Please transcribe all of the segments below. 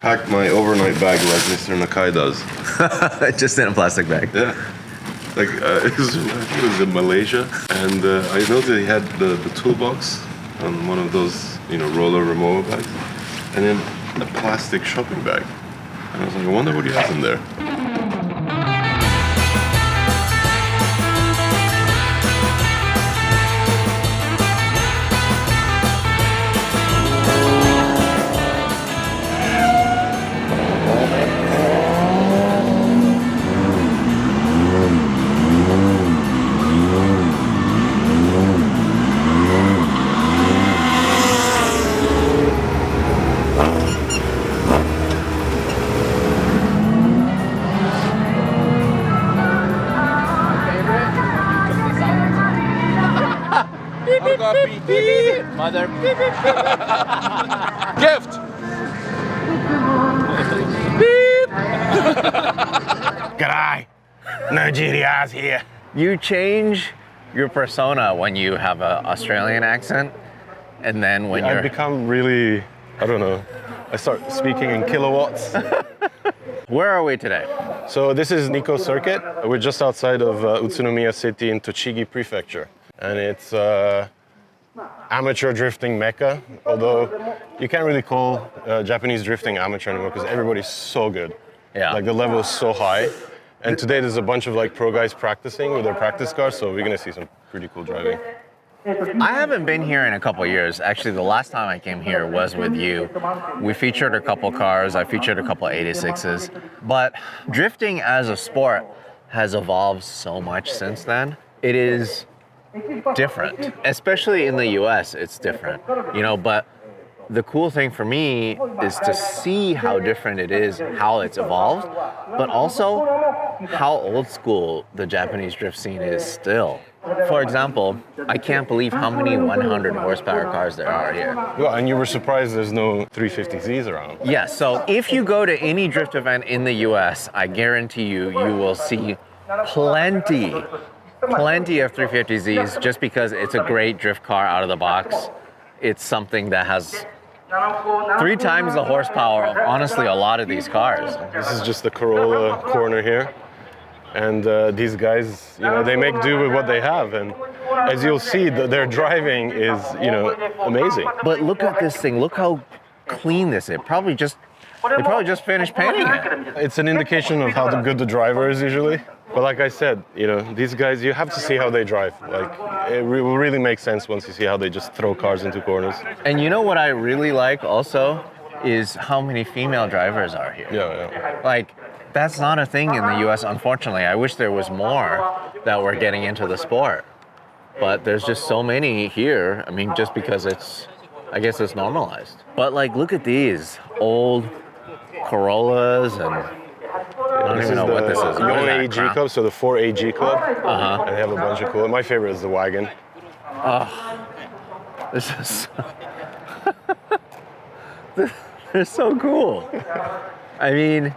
Packed my overnight bag like Mr. Nakai does. Just in a plastic bag. Yeah. Like, I think it was in Malaysia, and I noticed he had the toolbox on one of those, roller removal bags, and then a plastic shopping bag. And I was like, I wonder what he has in there. Mother. Gift. Beep. G'day, Nigeria's here. You change your persona when you have an Australian accent, and then when I've you're... become really, I don't know, I start speaking in kilowatts. Where are we today? So this is Nikko Circuit. We're just outside of Utsunomiya City in Tochigi Prefecture. And it's amateur drifting mecca, although you can't really call Japanese drifting amateur anymore because everybody's so good. Yeah. Like the level is so high. And today there's a bunch of pro guys practicing with their practice cars, so we're gonna see some pretty cool driving. I haven't been here in a couple of years. Actually, the last time I came here was with you. We featured a couple cars. I featured a couple 86s. But drifting as a sport has evolved so much since then. It is different, especially in the US, it's different, but the cool thing for me is to see how different it is, how it's evolved, but also how old school the Japanese drift scene is still. For example, I can't believe how many 100 horsepower cars there are here. Well, and you were surprised there's no 350Zs around. Yeah, so if you go to any drift event in the US, I guarantee you will see plenty of 350Zs just because it's a great drift car out of the box. It's something that has 3 times the horsepower of honestly a lot of these cars. This is just the Corolla corner here. And these guys, they make do with what they have. And as you'll see, their driving is, amazing. But look at this thing. Look how clean this is. They probably just finished painting it. It's an indication of how good the driver is usually. But like I said, these guys, you have to see how they drive. It will really make sense once you see how they just throw cars into corners. And you know what I really like also is how many female drivers are here. Yeah. That's not a thing in the US, unfortunately. I wish there was more that were getting into the sport. But there's just so many here. I mean, just because I guess it's normalized. But look at these old Corollas and I don't even know what this is. The AG Club, so the 4AG Club. Uh-huh. And they have a bunch of cool. My favorite is the wagon. This is they're so cool. I mean,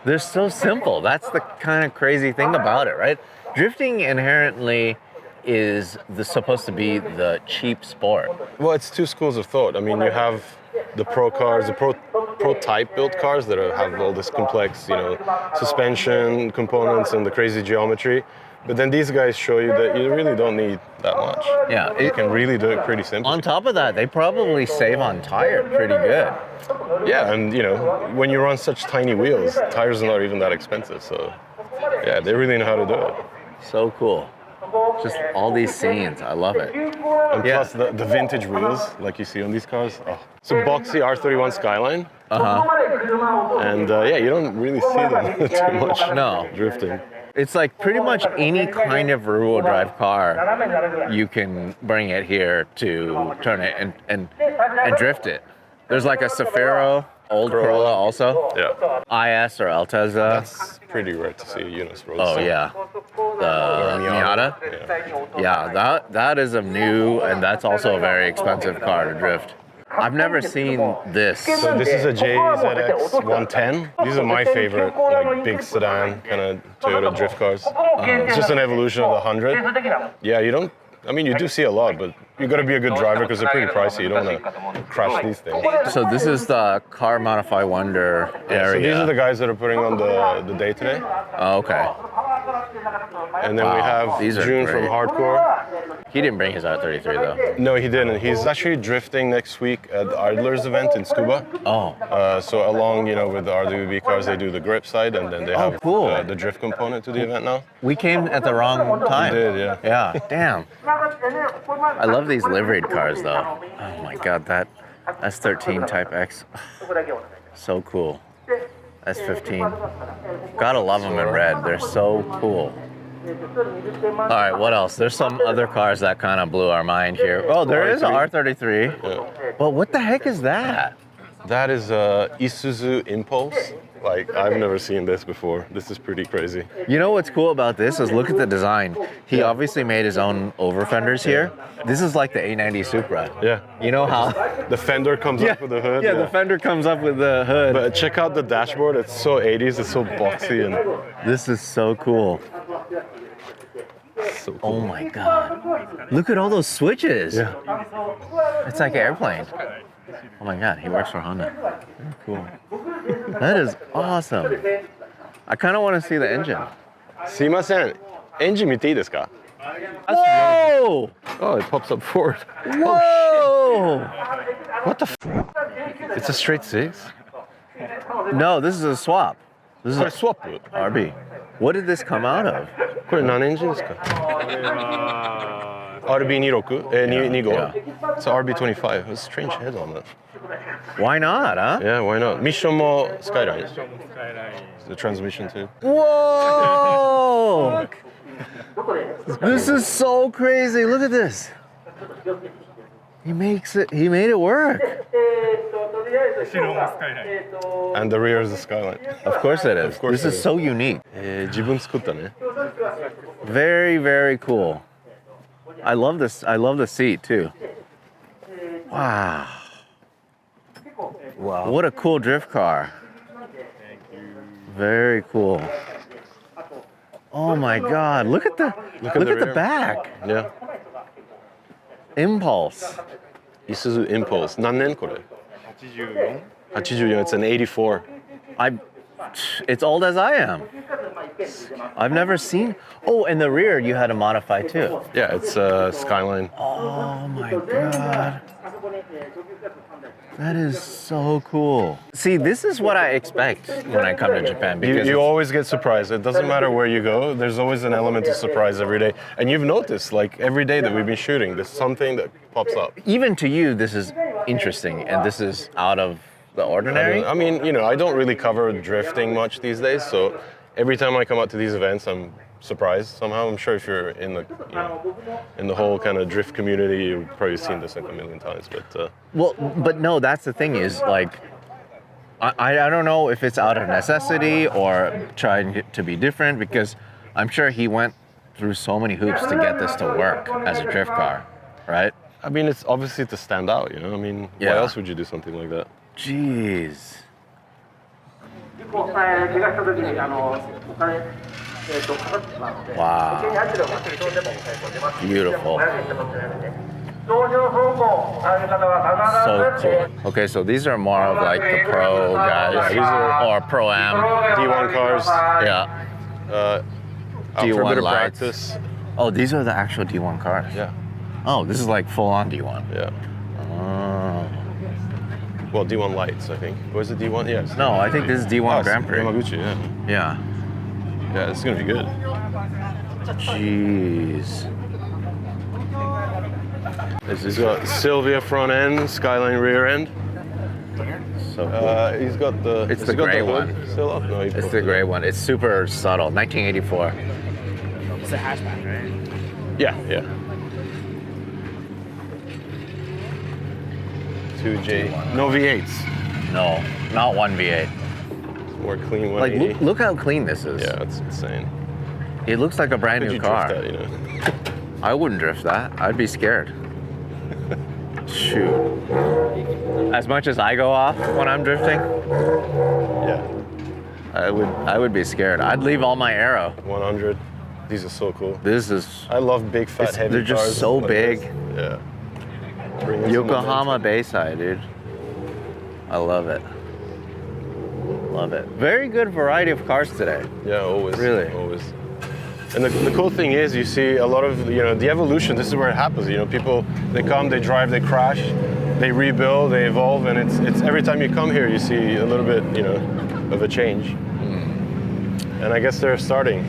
they're so simple. That's the kind of crazy thing about it, right? Drifting inherently is supposed to be the cheap sport. Well, it's 2 schools of thought. I mean, you have the pro cars, the pro type built cars that have all this complex, suspension components and the crazy geometry. But then these guys show you that you really don't need that much. Yeah. You can really do it pretty simply. On top of that, they probably save on tire pretty good. Yeah, and when you run such tiny wheels, tires are not even that expensive. So yeah, they really know how to do it. So cool. Just all these scenes, I love it. And plus the vintage wheels, like you see on these cars. Oh. It's a boxy R31 Skyline. Uh-huh. And you don't really see them too much drifting. It's like pretty much any kind of rear-wheel drive car, you can bring it here to turn it and drift it. There's like a Cefiro, old Corolla also. Yeah. IS or Altezza. That's pretty rare to see a Yunus road. Oh yeah. The Miata. Yeah, that is a new, and that's also a very expensive car to drift. I've never seen this. So this is a JZX 110. These are my favorite, big sedan kind of Toyota drift cars. It's just an evolution of the 100. Yeah, you do see a lot, but you got to be a good driver because they're pretty pricey. You don't want to crash these things. So this is the Car Modify Wonder area. So these are the guys that are putting on the day today. Oh, okay. And then we have these are June great. from Hardcore. He didn't bring his R33 though. No, he didn't. He's actually drifting next week at the Idler's event in Scuba. Oh. So along, with the RWB cars, they do the grip side, and then they have cool. the drift component to the event now. We came at the wrong time. We did, yeah. Yeah, damn. I love these liveried cars though. Oh my god, that S13 Type X. So cool. S15. Gotta love them in red. They're so cool. All right, what else? There's some other cars that kind of blew our mind here. Oh, there is an R33. Yeah. But what the heck is that? That is a Isuzu Impulse. Like, I've never seen this before. This is pretty crazy. You know what's cool about this is look at the design. He obviously made his own over fenders here. This is like the A90 Supra. Yeah. You know how? The fender comes up with the hood. Yeah, the fender comes up with the hood. But check out the dashboard. It's so 80s. It's so boxy. And This is so cool. so cool. Oh my god. Look at all those switches. Yeah. It's like an airplane. Oh my god, he works for Honda. Very cool. That is awesome. I kind of want to see the engine. すいません。エンジン見ていいですか? Whoa! Oh, it pops up forward. Whoa! What the f? It's a straight six? No, this is a swap. This is これ a swap? RB. What did this come out of? これ何エンジンですか? RB26? 25? Yeah. It's an RB25. It's a strange head on that. Why not, huh? Yeah, why not? Mission more Skyline. The transmission too. Whoa! This is so crazy. Look at this. He made it work. And the rear is the Skyline. Of course it is. Of course This it is so unique. 自分作ったね. Very, very cool. I love this. I love the seat too. Wow. Wow. What a cool drift car. Very cool. Oh my god. Look at the Look at the the rear. back. Yeah. Impulse. Isuzu Impulse. 何年これ? 84. It's an 84. It's old as I am. I've never seen. Oh, and the rear you had to modify too. Yeah, it's Skyline. Oh my god. That is so cool. See, this is what I expect when I come to Japan because You always get surprised. It doesn't matter where you go. There's always an element of surprise every day. And you've noticed, like every day that we've been shooting, there's something that pops up. even to you, this is interesting and this is out of the ordinary. I mean, I don't really cover drifting much these days, so every time I come out to these events, I'm surprised somehow. I'm sure if you're in the in the whole kind of drift community, you've probably seen this like a million times. But Well, but no, that's the thing is like, I don't know if it's out of necessity or trying to be different because I'm sure he went through so many hoops to get this to work as a drift car, right? I mean, it's obviously to stand out. I mean, Yeah. why else would you do something like that? Jeez. Wow. Beautiful. So cool. Okay, so these are more of like the pro guys, Yeah, these are- or pro am. D1 cars. Yeah. Out for a D1 bit of lights. practice. Oh, these are the actual D1 cars. Yeah. Oh, this is like full on D1. Yeah. Oh. Well, D1 lights, I think. Was it D1? Yes. No, I think this is D1 Oh, Grand Prix. Yamaguchi, yeah. Yeah. Yeah, it's gonna be good. Jeez. He's got Sylvia front end, Skyline rear end. So cool. He's got the. It's has the he got gray hood one. Still up? No, he It's put the it gray up. one. It's super subtle. 1984. It's a hatchback, right? Yeah, yeah. 2J. No V8s. No, not one V8. More clean Like, 180. look how clean this is. Yeah, it's insane. It looks like a brand Could new you car. drift that, I wouldn't drift that. I'd be scared. Shoot. As much as I go off when I'm drifting, Yeah. I would be scared. I'd leave all my aero. 100. These are so cool. This is I love big, fat, heavy they're just cars so like big. this. Yeah. Bring in some Yokohama momentum. Bayside, dude. I love it. Love it. Very good variety of cars today. Yeah, always. Really? Always. And the cool thing is, you see a lot of, the evolution. This is where it happens. People, they come, they drive, they crash, they rebuild, they evolve, and it's every time you come here, you see a little bit, of a change. And I guess they're starting.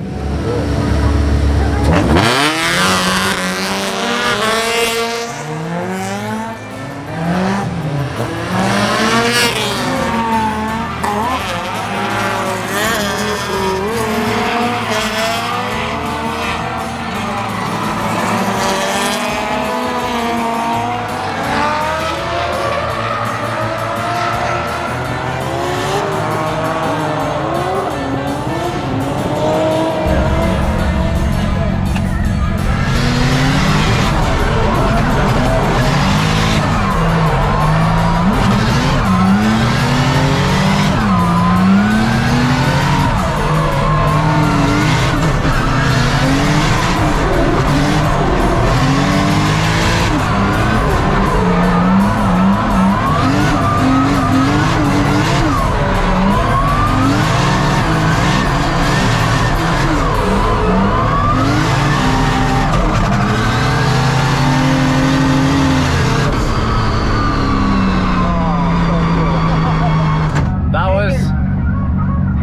That was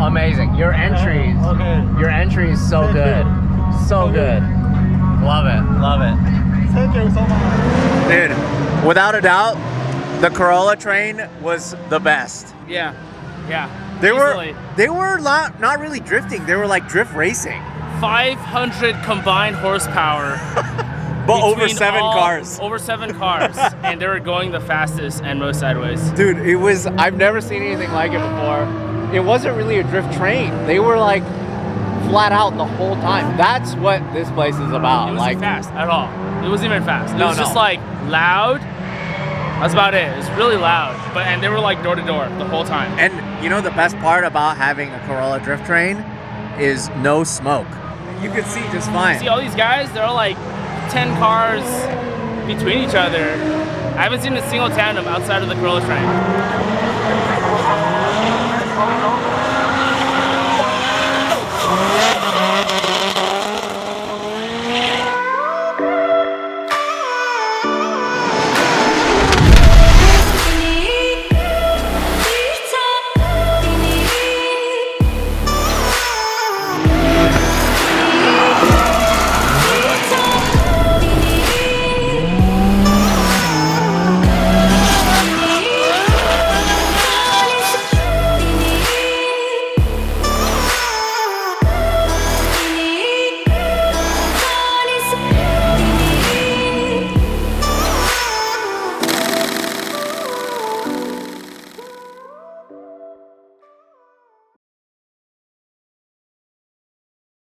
amazing. Your entries. Your entry is so good. So good. Love it. Love it. Thank you so much. Dude, without a doubt, the Corolla train was the best. Yeah. Yeah. They Easily. were not really drifting. They were like drift racing. 500 combined horsepower. But over between 7 all- cars. Over 7 cars. And they were going the fastest and most sideways. Dude, I've never seen anything like it before. It wasn't really a drift train. They were like flat out the whole time. That's what this place is about. It wasn't Like, fast at all. It wasn't even fast. It No, was just no. like loud. That's about it. It was really loud. And they were like door to door the whole time. and you know the best part about having a Corolla drift train is no smoke. You could see just fine. See all these guys, they're all like 10 cars between each other. I haven't seen a single tandem outside of the Corolla train.